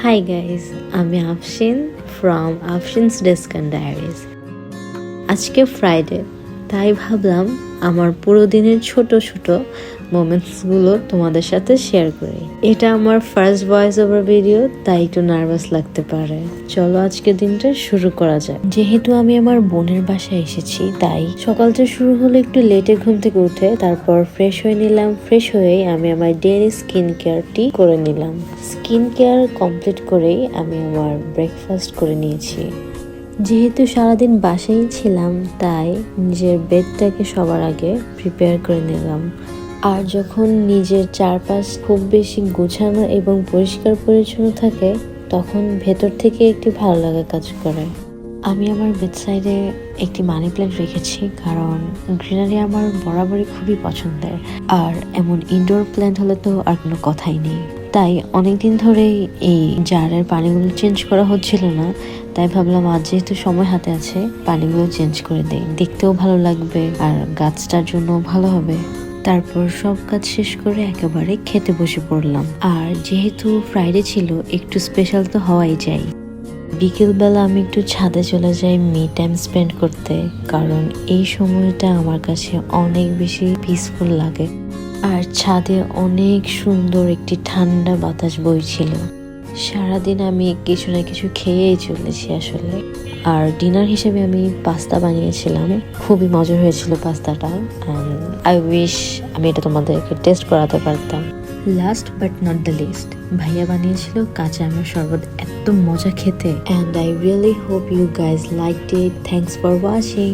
Hi guys, আমি Afshin from আফশিনস desk and diaries. আজকে Friday, তাই ভাবলাম আমার পুরো দিনের ছোট ছোট মোমেন্টসগুলো তোমাদের সাথে শেয়ার করি। এটা আমার ফার্স্ট ভয়েস ওভার ভিডিও, তাই একটু নার্ভাস লাগতে পারে। চলো আজকের দিনটা শুরু করা যায়। যেহেতু আমি আমার বোনের বাসায় এসেছি, তাই সকালটা শুরু হলো একটু লেটে ঘুম থেকে উঠে। তারপর ফ্রেশ হয়ে নিলাম। ফ্রেশ হয়েই আমি আমার ডেইলি স্কিন কেয়ারটি করে নিলাম। স্কিন কেয়ার কমপ্লিট করেই আমি আমার ব্রেকফাস্ট করে নিয়েছি। যেহেতু সারাদিন বাসায় ছিলাম, তাই নিজের বেডটাকে সবার আগে প্রিপেয়ার করে নিলাম। আর যখন নিজের চারপাশ খুব বেশি গোছানো এবং পরিষ্কার পরিচ্ছন্ন থাকে, তখন ভেতর থেকে একটি ভালো লাগা কাজ করে। আমি আমার বেড সাইডে একটি মানি প্ল্যান্ট রেখেছি, কারণ গ্রিনারি আমার বরাবরই খুবই পছন্দের। আর এমন ইনডোর প্ল্যান্ট হলে তো আর কোনো কথাই নেই। তাই অনেকদিন ধরেই এই জারের পানিগুলো চেঞ্জ করা হচ্ছিল না, তাই ভাবলাম আজ যেহেতু সময় হাতে আছে, পানিগুলো চেঞ্জ করে দেই, দেখতেও ভালো লাগবে আর গাছটার জন্য ভালো হবে। তারপর সব কাজ শেষ করে একেবারে খেতে বসে পড়লাম। আর যেহেতু ফ্রাইডে ছিল, একটু স্পেশাল তো হওয়াই চাই। বিকেলবেলা আমি একটু ছাদে চলে যাই মি টাইম স্পেন্ড করতে, কারণ এই সময়টা আমার কাছে অনেক বেশি পিসফুল লাগে। আর ছাদে অনেক সুন্দর একটি ঠান্ডা বাতাস বইছিল। সারাদিন আমি কিছু না কিছু খেয়েই চলেছি আসলে। আর ডিনার হিসেবে আমি পাস্তা বানিয়েছিলাম, খুবই মজার হয়েছিল পাস্তাটা। আই উইশ আমি এটা তোমাদেরকে টেস্ট করাতে পারতাম। Last but not the least, ভাইয়া বানিয়েছিল কাঁচা আমের শরবত, এত মজা খেতে। And I really hope you guys liked it. Thanks for watching.